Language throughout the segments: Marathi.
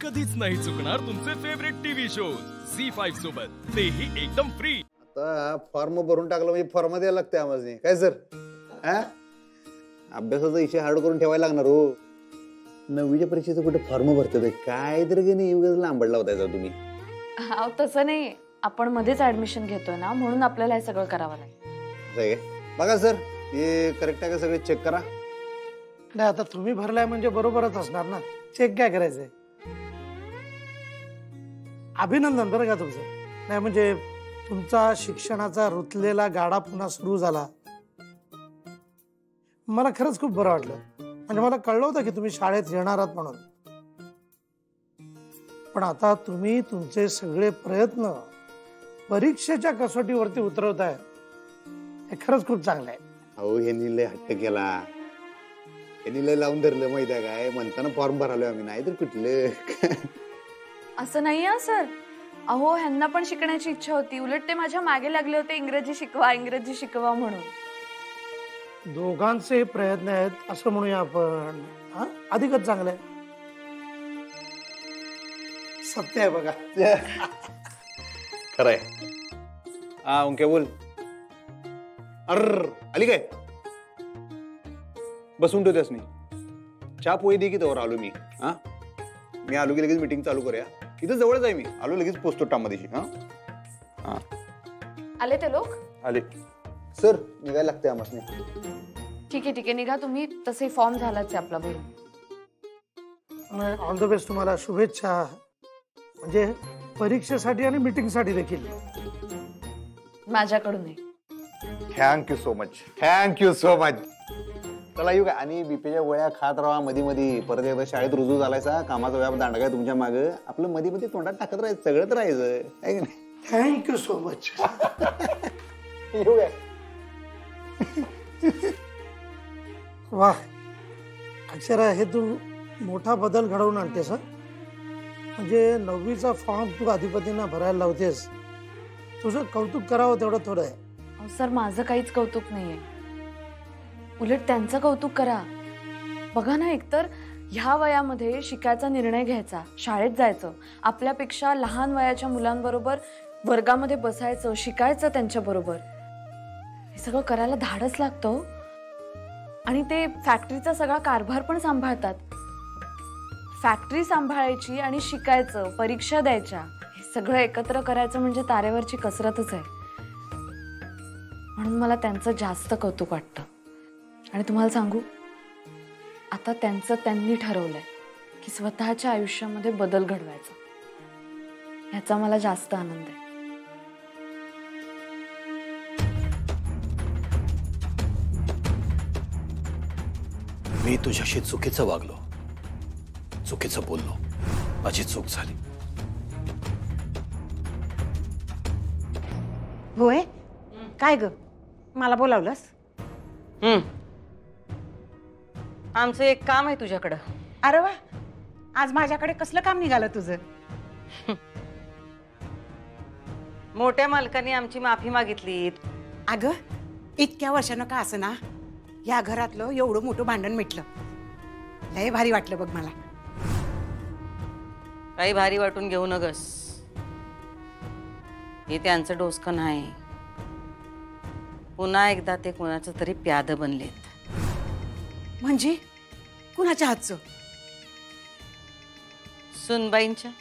कधीच नाही चुकणार तुमचे फेवरेट टीव्ही शो झी5 सोबत, तेही एकदम फ्री। आता फॉर्म भरून टाकलं म्हणजे फॉर्म द्यायला लागते आम्हाला, काय सर? हा, अभ्यासाचा विषय हार्ड करून ठेवायला लागणार हो। 9वीच्या परीक्षेचं कुठे फॉर्म भरते काय तरी नाही, लांबडला होता तुम्ही। हा तसं नाही, आपण मध्येच ऍडमिशन घेतोय ना, म्हणून आपल्याला हे सगळं करावं लागेल। बघा सर, हे करेक्ट आहे का सगळे चेक करा। नाही आता तुम्ही भरलाय म्हणजे बरोबरच असणार ना, चेक काय करायचंय? अभिनंदन बरं का तुमचं। नाही म्हणजे तुमचा शिक्षणाचा रुतलेला गाडा पुन्हा सुरू झाला, मला खरंच खूप बरं वाटलं। म्हणजे मला कळलं होतं की तुम्ही शाळेत येणार आहात म्हणून, पण आता तुम्ही तुमचे सगळे प्रयत्न परीक्षेच्या कसोटीवरती उतरवताय, हे खरंच खूप चांगलं आहे। अहो यांनी लय हट्ट केला, यांनी लय लावून धरलं माहिती आहे काय, म्हणताना फॉर्म भरालोय आम्ही, नाही तर कुठलं। असं नाहीये सर, अहो ह्यांना पण शिकण्याची इच्छा होती, उलट ते माझ्या मागे लागले होते इंग्रजी शिकवा इंग्रजी शिकवा म्हणून। दोघांचे प्रयत्न आहेत असं म्हणूया आपण, हा अधिकच चांगलं आहे। सत्य आहे बघा। खरंय। हा ओंके बोल। आली काय? बसून ठेवतेस मी, चहा पोळी दे की तोवर आलो मी। हा मी आलो की लगेच मीटिंग चालू करूया, इथं जवळच आहे मी, आलो लगेच पोचतो टाममध्ये। हा आले ते लोक? आले सर, निघायला लागते आम्हाला। ठीक आहे निघा तुम्ही, तसे फॉर्म झालाच आहे आपला भरून। ऑल द बेस्ट, तुम्हाला शुभेच्छा, म्हणजे परीक्षेसाठी आणि मीटिंगसाठी देखील माझ्याकडूनही। Thank you so much, thank you so much. चला येऊ का? आणि बीपीच्या गोळ्या खात राहा मध्ये मध्ये, परत एकदा शाळेत रुजू झालायचा, कामाचा व्याप दांडा काय तुमच्या माग, आपलं मध्ये मध्ये तोंडात टाकत राहायचं, सगळं तर राहायचं आहे की नाही? Thank you so much. येऊ काय? वा अक्षरा, हे तू मोठा बदल घडवून आणतेस। म्हणजे 9वीचा फॉर्म तू अधिपतींना भरायला लावतेस, तुझं कौतुक करावं तेवढं थोडं आहे। अहो सर, माझं काहीच कौतुक नाहीये, उलट त्यांचं कौतुक करा। बघा ना, एकतर ह्या वयामध्ये शिकायचा निर्णय घ्यायचा, शाळेत जायचं, आपल्यापेक्षा लहान वयाच्या मुलांबरोबर वर्गामध्ये बसायचं, शिकायचं त्यांच्याबरोबर, हे सगळं करायला धाडस लागतं। आणि ते फॅक्टरीचा सगळा कारभार पण सांभाळतात। फॅक्टरी सांभाळायची आणि शिकायचं, परीक्षा द्यायच्या, हे सगळं एकत्र करायचं म्हणजे तारेवरची कसरतच आहे। म्हणून मला त्यांचं जास्त कौतुक वाटतं। आणि तुम्हाला सांगू, आता त्यांनी ठरवलंय की स्वतःच्या आयुष्यामध्ये बदल घडवायचा, ह्याचा मला जास्त आनंद आहे। मी तुझ्याशी चुकीचं वागलो, चुकीचं बोललो, माझी चूक झाली। होय काय ग, मला बोलावलंस? आमचं एक काम आहे तुझ्याकडं। अरे वा, आज माझ्याकडे कसलं काम निघालं तुझं? मोठ्या मालकाने आमची माफी मागितली। अगं इतक्या वर्षानं का असं ना, या घरातलं एवढं मोठं भांडण मिटलं, लय भारी वाटलं बघ मला। काही भारी वाटून घेऊ नगस, हे त्यांचं डोसकं नाही, पुन्हा एकदा ते कोणाचं तरी प्याद बनलेत। म्हणजे कुणाच्या हातचं? सुनबाईंच्या।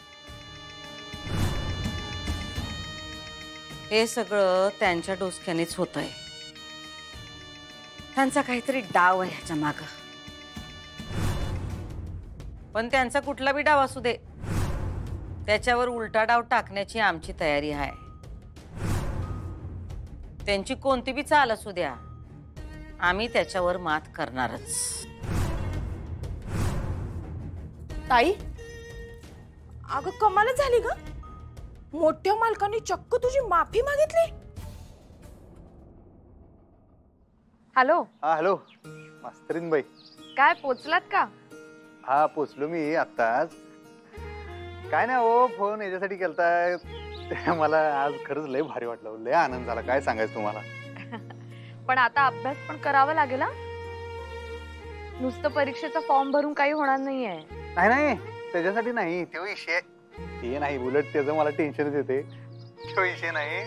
हे सगळं त्यांच्या डोसक्यानेच होतंय, त्यांचा काहीतरी डाव आहे ह्याच्या माग। पण त्यांचा कुठला बी डाव असू दे, त्याच्यावर उलटा डाव टाकण्याची आमची तयारी आहे। त्यांची कोणती बी चाल असू द्या, आम्ही त्याच्यावर मात करणारच। ताई, अगं कमालच झाली ग, मोठ्या मालकाने चक्क तुझी माफी मागितली। हॅलो। हा हॅलो मास्तरीन बाई, काय पोचलात का? हा पोचलो मी आत्ताच। काय नाही हो, फोन याच्यासाठी केलता, मला आज खरंच लय भारी वाटलं, लय आनंद झाला, काय सांगायचं तुम्हाला। पण आता अभ्यास पण करावा लागेल हा, नुसतं परीक्षेचा फॉर्म भरून काही होणार नाहीये। नाही त्याच्यासाठी नाही, तो विषय ते नाही, उलट त्याचं मला टेन्शनच येते. तो विषय नाही.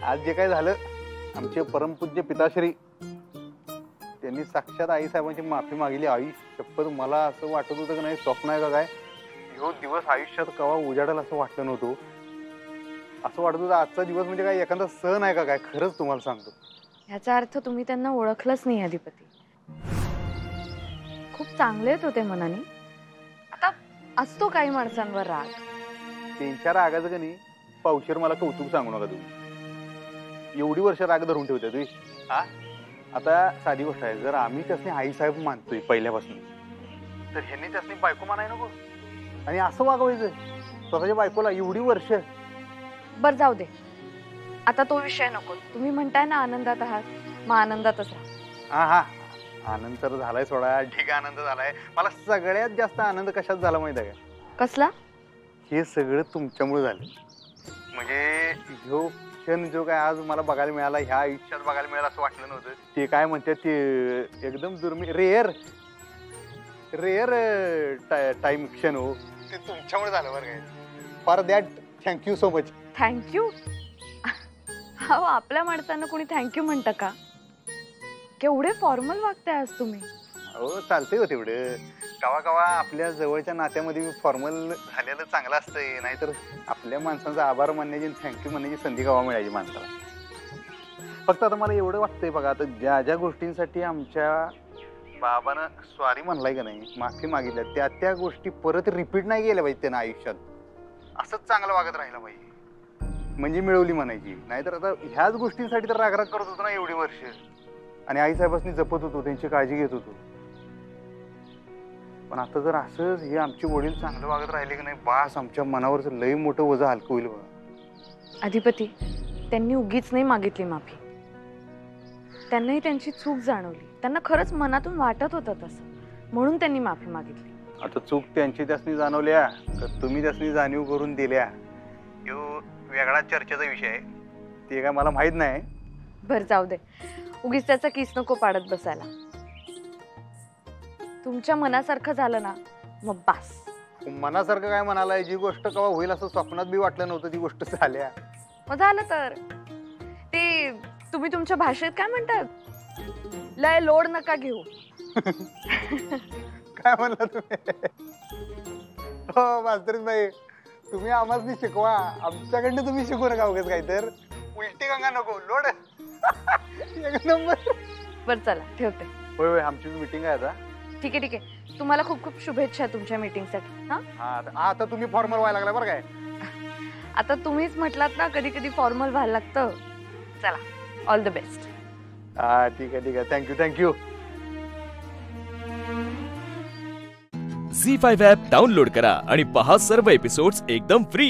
आज जे काय झालं, आमचे परमपूज्य पिताश्री त्यांनी साक्षात आई साहेबांची माफी मागितली. आई शपथ मला असं वाटत होतं की नाही स्वप्न आहे का काय, ह्यो दिवस आयुष्यात कवा उजाडेल असं वाटलं नव्हतं. असं वाटत होतं आजचा दिवस म्हणजे काय एखादा सण आहे का काय. खरंच तुम्हाला सांगतो, ह्याचा अर्थ तुम्ही त्यांना ओळखलंच नाही अधिपती. खूप चांगलेच होते मनाने. आता असतो काही माणसांवर राग. त्यांच्या रागाचं का नाही पावशेर मला कौतुक सांगू नका तुम्ही. एवढी वर्ष राग धरून ठेवते तुम्ही. हा आता साधी गोष्ट आहे, जर आम्ही त्यासनी आई साहेब मानतोय पहिल्यापासून, तर ह्यांनी त्यासनी बायको मानाय नको आणि असं वागवायचं स्वतःच्या बायकोला एवढी वर्ष. बर जाऊ दे, आता तो विषय नको. तुम्ही म्हणताय ना आनंदात आहात, मग आनंदातच राहा. हा हा आनंद तर झालाय, सोडा ठीक आनंद झालाय. मला सगळ्यात जास्त आनंद कशात झाला माहिती आहे का? कसला? हे सगळं तुमच्यामुळे झालं. म्हणजे ह्यो क्षण जो काय आज मला बघायला मिळाला, ह्या आयुष्यात बघायला मिळाला असं वाटलं नव्हतं. ते काय म्हणतात ते एकदम दुर्मिळ रेअर टाइम क्षण हो, ते तुमच्यामुळे झालं बरं काय. For that thank you so much. Thank you? हो, आपल्या माणसांना कोणी थँक्यू म्हणतं का? केवढे फॉर्मल वागताय आज तुम्ही. हो चालतंय हो तेवढं. कवा कवा आपल्या जवळच्या नात्यामध्ये फॉर्मल झालेलं चांगलं असतंय, नाहीतर आपल्या माणसांचा आभार मानण्याची थँक्यू म्हणण्याची संधी कवा मिळायची माणसाला. फक्त आता मला एवढं वाटतंय बघा, आता ज्या ज्या गोष्टींसाठी आमच्या बाबानं सॉरी म्हणलाय का नाही, माफी मागितल्या, त्या त्या गोष्टी परत रिपीट नाही गेल्या पाहिजे त्यानं आयुष्यात. असंच चांगलं वागत राहिलं पाहिजे म्हणजे मिळवली म्हणायची. नाहीतर आता ह्याच गोष्टींसाठी तर रागराग करत होतो ना एवढी वर्ष, आणि आईसाहेबांनी जपत होतो, त्यांची काळजी घेत होतो. पण आता जर असंच हे आमचे वडील चांगलं वागत राहिले की नाही, बास आमच्या मनावरच लई मोठं वजन हलकं होईल बघा. अधिपती, त्यांनी उगीच नाही मागितली माफी. त्यांनाही त्यांची चूक जाणवली. त्यांना खरंच मनातून वाटत होतं तसं, म्हणून त्यांनी माफी मागितली. आता चूक त्यांची त्यासनी जाणवल्या का तुम्ही त्यासनी जाणीव करून दिल्या, ह्यो वेगळा चर्चेचा विषय आहे. ते काय मला माहित नाही. बर जाऊ दे, उगीच त्याचा किस नको पाडत बसायला. तुमच्या मनासारखं झालं ना मग बास. मनासारखं काय म्हणालाय? जी गोष्ट कवा होईल असं स्वप्नात बी वाटलं नव्हतं ती गोष्ट झाल्या. मग झालं तर ते तुम्ही तुमच्या भाषेत काय म्हणतात, लय लोड नका घेऊ. काय म्हणला तुम्ही? हो मास्तरीन बाई, तुम्ही आम्हाला शिकवा, आमच्याकडनं तुम्ही शिकू नका उगाच काय तर. उलटी गंगा नको, लोड. एक नंबर. बर चला ठेवते. होय होय, आमची मीटिंग आहे आता. ठीक आहे ठीक आहे, तुम्हाला खूप खूप शुभेच्छा तुमच्या मीटिंगसाठी. हा आता तुम्ही फॉर्मल व्हायला लागला बरं काय. आता तुम्हीच म्हटलात ना कधी कधी फॉर्मल व्हायला लागतं. चला, ऑल द बेस्ट. हा ठीक आहे ठीक आहे, थँक्यू. झी5 ॲप डाउनलोड करा आणि पहा सर्व एपिसोड्स एकदम फ्री.